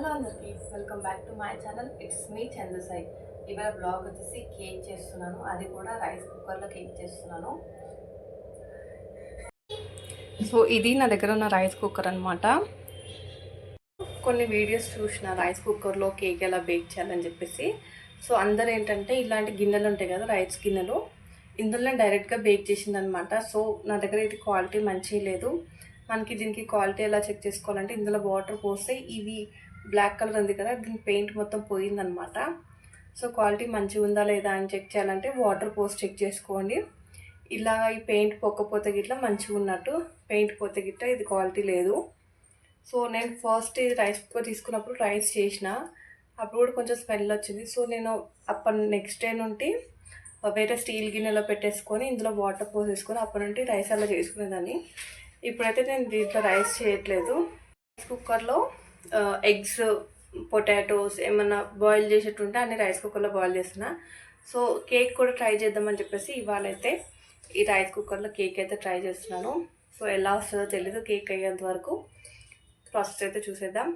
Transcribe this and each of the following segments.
Hello అందరికి welcome back to my channel. It's me Chandu Sai. ఇవాళ blog వచ్చేసి కేక్ చేస్తున్నాను, అది కూడా రైస్ కుక్కర్లో కేక్ చేస్తున్నాను. సో ఇది నా దగ్గర ఉన్న రైస్ కుక్కర్ అనమాట. కొన్ని వీడియోస్ చూసిన రైస్ కుక్కర్లో కేక్ ఎలా బేక్ చేయాలని చెప్పేసి. సో అందరు ఏంటంటే ఇలాంటి గిన్నెలు ఉంటాయి కదా, రైస్ గిన్నెలు, ఇందులోనే డైరెక్ట్గా బేక్ చేసిందనమాట. సో నా దగ్గర ఇది క్వాలిటీ మంచిగా లేదు. మనకి దీనికి క్వాలిటీ ఎలా చెక్ చేసుకోవాలంటే ఇందులో వాటర్ పోస్తే ఇవి బ్లాక్ కలర్ ఉంది కదా, దీని పెయింట్ మొత్తం పోయిందనమాట. సో క్వాలిటీ మంచిగా ఉందా లేదా అని చెక్ చేయాలంటే వాటర్ పోసి చెక్ చేసుకోండి. ఇలా ఈ పెయింట్ పొక్కపోతే గిట్లా మంచిగా ఉన్నట్టు, పెయింట్ పోతే గిట్లా ఇది క్వాలిటీ లేదు. సో నేను ఫస్ట్ ఇది రైస్ కుక్కర్ తీసుకున్నప్పుడు రైస్ చేసిన, అప్పుడు కూడా కొంచెం స్మెల్ వచ్చింది. సో నేను అప్పటి నెక్స్ట్ డే నుండి వేరే స్టీల్ గిన్నెలో పెట్టేసుకొని ఇందులో వాటర్ పోసేసుకొని అప్పటి నుండి రైస్ అలా చేసుకునేదాన్ని. ఇప్పుడైతే నేను దీంట్లో రైస్ చేయట్లేదు. రైస్ కుక్కర్లో ఎగ్స్, పొటాటోస్ ఏమన్నా బాయిల్ చేసేటుంటే అన్ని రైస్ కుక్కర్లో బాయిల్ చేస్తున్నా. సో కేక్ కూడా ట్రై చేద్దామని చెప్పేసి ఇవాళ అయితే ఈ రైస్ కుక్కర్లో కేక్ అయితే ట్రై చేస్తున్నాను. సో ఎలా వస్తుందో తెలీదు, కేక్ అయ్యేంత వరకు ప్రాసెస్ అయితే చూసేద్దాం.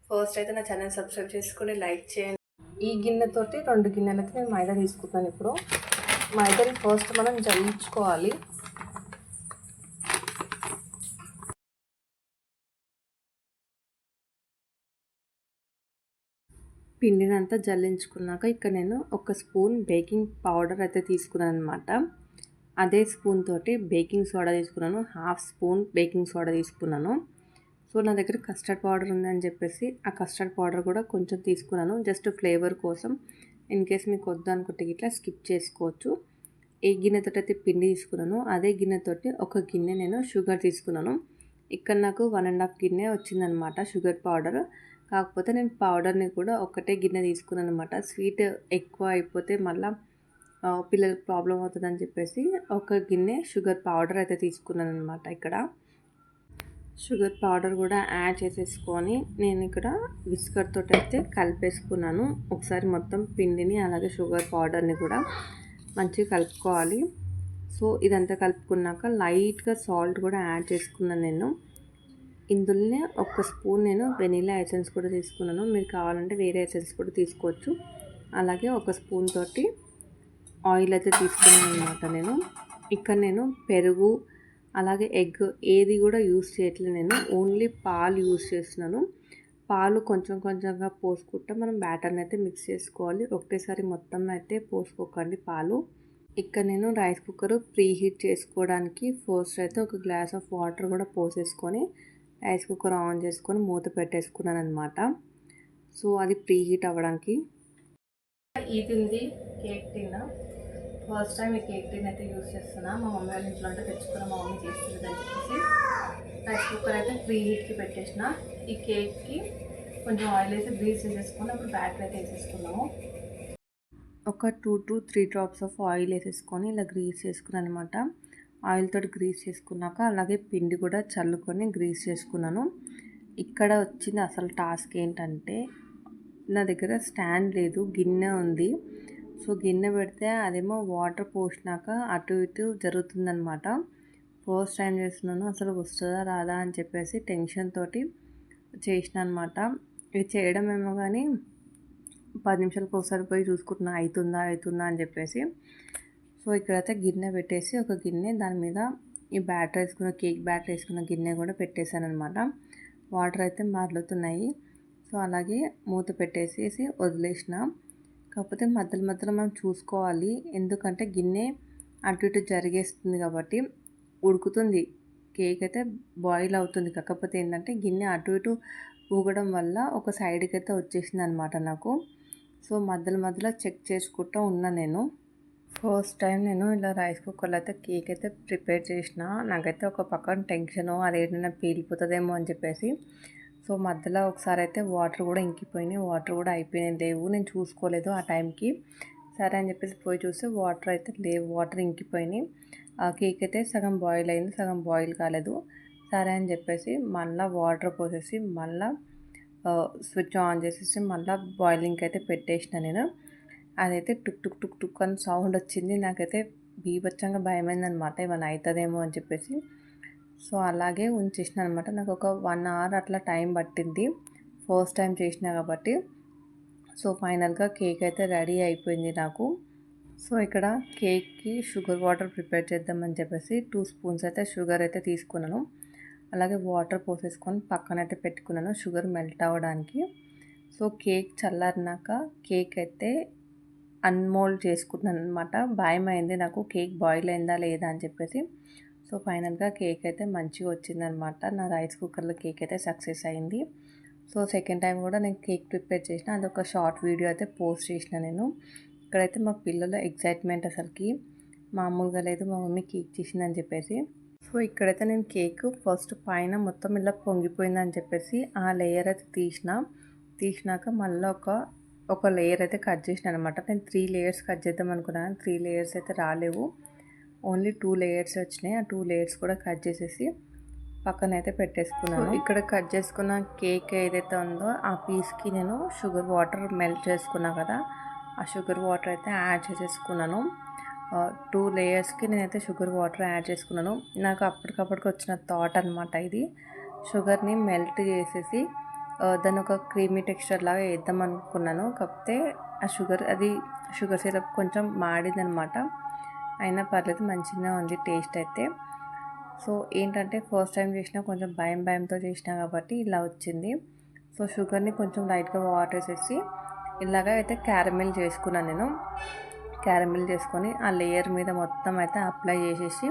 ఫస్ట్ అయితే నా ఛానల్ సబ్స్క్రైబ్ చేసుకుని లైక్ చేయండి. ఈ గిన్నెతోటి 2 గిన్నెలకి నేను మైదా తీసుకుంటాను. ఇప్పుడు మైదాని ఫస్ట్ మనం జల్లించుకోవాలి. పిండినంతా జల్లించుకున్నాక ఇక్కడ నేను 1 స్పూన్ బేకింగ్ పౌడర్ అయితే తీసుకున్నాను అనమాట. అదే స్పూన్ తోటి బేకింగ్ సోడా తీసుకున్నాను, 1/2 స్పూన్ బేకింగ్ సోడా తీసుకున్నాను. సో నా దగ్గర కస్టర్డ్ పౌడర్ ఉందని చెప్పేసి ఆ కస్టర్డ్ పౌడర్ కూడా కొంచెం తీసుకున్నాను, జస్ట్ ఫ్లేవర్ కోసం. ఇన్ కేస్ మీకు వద్దు అనుకుంటే ఇట్లా స్కిప్ చేసుకోవచ్చు. ఏ గిన్నెతోటి అయితే పిండి తీసుకున్నాను అదే గిన్నెతోటి 1 గిన్నె నేను షుగర్ తీసుకున్నాను. ఇక్కడ నాకు 1.5 గిన్నె వచ్చిందనమాట షుగర్ పౌడర్. కాకపోతే నేను పౌడర్ని కూడా ఒకటే గిన్నె తీసుకున్నాను అనమాట. స్వీట్ ఎక్కువ అయిపోతే మళ్ళీ పిల్లలకి ప్రాబ్లం అవుతుందని చెప్పేసి 1 గిన్నె షుగర్ పౌడర్ అయితే తీసుకున్నాను అనమాట. ఇక్కడ షుగర్ పౌడర్ కూడా యాడ్ చేసేసుకొని నేను ఇక్కడ విస్కర్ తోటి అయితే కలిపేసుకున్నాను. ఒకసారి మొత్తం పిండిని అలాగే షుగర్ పౌడర్ని కూడా మంచిగా కలుపుకోవాలి. సో ఇదంతా కలుపుకున్నాక లైట్గా సాల్ట్ కూడా యాడ్ చేసుకున్నాను నేను. ఇందులోనే 1 స్పూన్ నేను వెనీలా ఎసెన్స్ కూడా తీసుకున్నాను. మీరు కావాలంటే వేరే ఎసెన్స్ కూడా తీసుకోవచ్చు. అలాగే 1 స్పూన్ తోటి ఆయిల్ అయితే తీసుకున్నాను అనమాట. ఇక్కడ నేను పెరుగు అలాగే ఎగ్ ఏది కూడా యూస్ చేయట్లేదు, నేను ఓన్లీ పాలు యూస్ చేస్తున్నాను. పాలు కొంచెం కొంచెంగా పోసుకుంటా మనం బ్యాటర్ని అయితే మిక్స్ చేసుకోవాలి. ఒకటేసారి మొత్తం అయితే పోసుకోకండి పాలు. ఇక్కడ నేను రైస్ కుక్కర్ ప్రీ హీట్ చేసుకోవడానికి ఫస్ట్ అయితే 1 గ్లాస్ ఆఫ్ వాటర్ కూడా పోసేసుకొని రైస్ కుక్కర్ ఆన్ చేసుకొని మూత పెట్టేసుకున్నాను అనమాట. సో అది ప్రీ హీట్ అవ్వడానికి. ఇది ఉంది కేక్ టిన్. ఫస్ట్ టైం ఈ కేక్ టిన్ అయితే యూస్ చేస్తున్నా. మా మమ్మీ వాళ్ళ ఇంట్లో అంటే తెచ్చుకున్న మా మమ్మీ చేస్తుంది అని చెప్పేసి రైస్ కుక్కర్ అయితే ప్రీ హీట్కి పెట్టేసిన. ఈ కేక్కి కొంచెం ఆయిల్ వేసి గ్రీస్ చేసేసుకొని అప్పుడు బ్యాటర్ అయితే వేసేసుకున్నాము. ఒక 2 to 3 డ్రాప్స్ ఆఫ్ ఆయిల్ వేసేసుకొని ఇలా గ్రీస్ చేసుకున్నాను అనమాట. ఆయిల్ తోటి గ్రీస్ చేసుకున్నాక అలాగే పిండి కూడా చల్లుకొని గ్రీస్ చేసుకున్నాను. ఇక్కడ వచ్చింది అసలు టాస్క్ ఏంటంటే నా దగ్గర స్టాండ్ లేదు, గిన్నె ఉంది. సో గిన్నె పెడితే అదేమో వాటర్ పోసినాక అటు ఇటు జరుగుతుందనమాట. ఫస్ట్ టైం చేస్తున్నాను, అసలు వస్తుందా రాదా అని చెప్పేసి టెన్షన్ తోటి చేసిన అనమాట. ఇది చేయడం ఏమో కానీ 10 నిమిషాలకు ఒకసారి పోయి చూసుకుంటున్నా అవుతుందా అని చెప్పేసి. సో ఇక్కడైతే గిన్నె పెట్టేసి 1 గిన్నె దాని మీద ఈ బ్యాటర్ వేసుకున్న కేక్ బ్యాటర్ వేసుకున్న గిన్నె కూడా పెట్టేశాను అనమాట. వాటర్ అయితే మరలుతున్నాయి. సో అలాగే మూత పెట్టేసేసి వదిలేసిన. కాకపోతే మధ్యలో మనం చూసుకోవాలి, ఎందుకంటే గిన్నె అటు ఇటు జరిగేస్తుంది కాబట్టి ఉడుకుతుంది, కేక్ అయితే బాయిల్ అవుతుంది. కాకపోతే ఏంటంటే గిన్నె అటు ఇటు ఊగడం వల్ల ఒక సైడ్కి అయితే వచ్చేసింది అనమాట నాకు. సో మధ్యలో చెక్ చేసుకుంటూ ఉన్నా నేను. ఫస్ట్ టైం నేను ఇలా రైస్ కుక్కర్లో అయితే కేక్ అయితే ప్రిపేర్ చేసిన. నాకైతే ఒక పక్కన టెన్షను, అదేంటైనా పేలిపోతుందేమో అని చెప్పేసి. సో మధ్యలో ఒకసారి అయితే వాటర్ కూడా ఇంకిపోయినాయి, వాటర్ కూడా అయిపోయినాయి, లేవు. నేను చూసుకోలేదు ఆ టైంకి. సరే అని చెప్పేసి పోయి చూస్తే వాటర్ అయితే లేవు, వాటర్ ఇంకిపోయినాయి. ఆ కేక్ అయితే సగం బాయిల్ అయింది, సగం బాయిల్ కాలేదు. సరే అని చెప్పేసి మళ్ళీ వాటర్ పోసేసి మళ్ళీ స్విచ్ ఆన్ చేసేసి మళ్ళీ బాయిలింగ్కి అయితే పెట్టేసిన నేను. అదైతే టుక్ టుక్ టుక్ టుక్ అని సౌండ్ వచ్చింది. నాకైతే బీభత్సంగా భయమైందనమాట, ఏమైనా అవుతుందేమో అని చెప్పేసి. సో అలాగే ఉంచేసిన అనమాట. నాకు ఒక 1 hour అట్లా టైం పట్టింది. ఫస్ట్ టైం చేసినా కాబట్టి. సో ఫైనల్గా కేక్ అయితే రెడీ అయిపోయింది నాకు. సో ఇక్కడ కేక్కి షుగర్ వాటర్ ప్రిపేర్ చేద్దామని చెప్పేసి 2 స్పూన్స్ అయితే షుగర్ అయితే తీసుకున్నాను. అలాగే వాటర్ పోసేసుకొని పక్కనైతే పెట్టుకున్నాను షుగర్ మెల్ట్ అవ్వడానికి. సో కేక్ చల్లారినాక కేక్ అయితే అన్మోల్డ్ చేసుకున్నాను అనమాట. భయమైంది నాకు కేక్ బాయిల్ అయిందా లేదా అని చెప్పేసి. సో ఫైనల్గా కేక్ అయితే మంచిగా వచ్చిందనమాట. నా రైస్ కుక్కర్లో కేక్ అయితే సక్సెస్ అయింది. సో సెకండ్ టైం కూడా నేను కేక్ ప్రిపేర్ చేసిన, అదొక షార్ట్ వీడియో అయితే పోస్ట్ చేసిన నేను. ఇక్కడైతే మా పిల్లల ఎగ్జైట్మెంట్ అసలుకి మామూలుగా లేదు, మా మమ్మీ కేక్ చేసిందని చెప్పేసి. సో ఇక్కడైతే నేను కేక్ ఫస్ట్ పైన మొత్తం ఇలా పొంగిపోయిందని చెప్పేసి ఆ లేయర్ అయితే తీసినాక మళ్ళీ ఒక లేయర్ అయితే కట్ చేసిన అనమాట. నేను 3 లేయర్స్ కట్ చేద్దాం అనుకున్నాను. 3 లేయర్స్ అయితే రాలేవు, ఓన్లీ 2 లేయర్స్ వచ్చినాయి. ఆ 2 లేయర్స్ కూడా కట్ చేసేసి పక్కన అయితే పెట్టేసుకున్నాను. ఇక్కడ కట్ చేసుకున్న కేక్ ఏదైతే ఉందో ఆ పీస్కి నేను షుగర్ వాటర్ మెల్ట్ చేసుకున్నా కదా, ఆ షుగర్ వాటర్ అయితే యాడ్ చేసేసుకున్నాను. 2 లేయర్స్కి నేనైతే షుగర్ వాటర్ యాడ్ చేసుకున్నాను. నాకు అప్పటికప్పటికి వచ్చిన థాట్ అనమాట ఇది. షుగర్ని మెల్ట్ చేసేసి దాన్ని ఒక క్రీమీ టెక్స్చర్ లాగా వేద్దాం అనుకున్నాను. కాకపోతే ఆ షుగర్ సిరప్ కొంచెం మాడిందనమాట. అయినా పర్లేదు, మంచిగా ఉంది టేస్ట్ అయితే. సో ఏంటంటే ఫస్ట్ టైం చేసినా కొంచెం భయంతో చేసినా కాబట్టి ఇలా వచ్చింది. సో షుగర్ని కొంచెం లైట్గా వాటర్ వేసేసి ఇలాగ అయితే క్యారమిల్ చేసుకున్నాను నేను. క్యారమిల్ చేసుకొని ఆ లేయర్ మీద మొత్తం అయితే అప్లై చేసేసి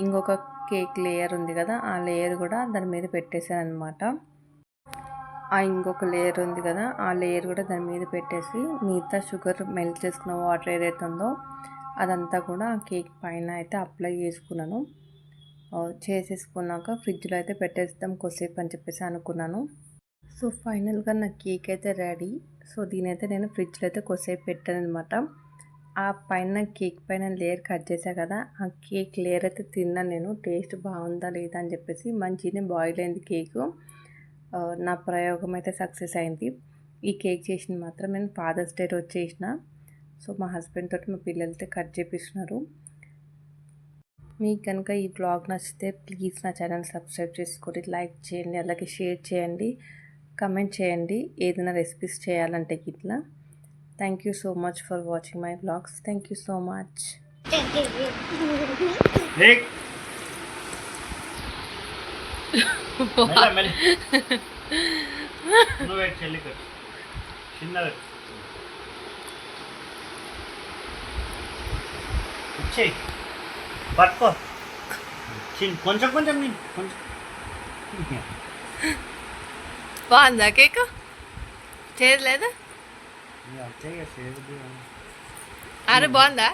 ఇంకొక కేక్ లేయర్ ఉంది కదా, ఆ లేయర్ కూడా దాని మీద పెట్టేసాను అనమాట. ఆ ఇంకొక లేయర్ ఉంది కదా, ఆ లేయర్ కూడా దాని మీద పెట్టేసి మిగతా షుగర్ మెల్ట్ చేసుకున్న వాటర్ ఏదైతే ఉందో అదంతా కూడా ఆ కేక్ పైన అయితే అప్లై చేసుకున్నాను. చేసేసుకున్నాక ఫ్రిడ్జ్లో అయితే పెట్టేస్తాం కొద్దిసేపు అని చెప్పేసి అనుకున్నాను. సో ఫైనల్గా నా కేక్ అయితే రెడీ. సో దీనైతే నేను ఫ్రిడ్జ్లో అయితే కొద్దిసేపు పెట్టాను అనమాట. ఆ పైన కేక్ పైన లేయర్ కట్ చేసా కదా, ఆ కేక్ లేయర్ అయితే తిన్నాను నేను. టేస్ట్ బాగుందా లేదా అని చెప్పేసి. మంచిగానే బాయిల్ అయింది కేకు. నా ప్రయోగం అయితే సక్సెస్ అయింది. ఈ కేక్ చేసింది మాత్రం నేను ఫాదర్స్ డే రోజు చేసిన. సో మా హస్బెండ్ తోటి మా పిల్లలతో కట్ చేపిస్తున్నారు. మీకు కనుక ఈ బ్లాగ్ నచ్చితే ప్లీజ్ నా ఛానల్ సబ్స్క్రైబ్ చేసుకోండి, లైక్ చేయండి, అలాగే షేర్ చేయండి, కమెంట్ చేయండి ఏదైనా రెసిపీస్ చేయాలంటే ఇట్లా. Thank you so much for watching my blogs. Thank you so much. నువ్వు చెల్లిక చిన్నది వచ్చేయి పట్టుకో, కొంచెం కొంచెం కొంచెం. బాగుందా కేక్? చేయలేదా? అంతే. అరే బాగుందా?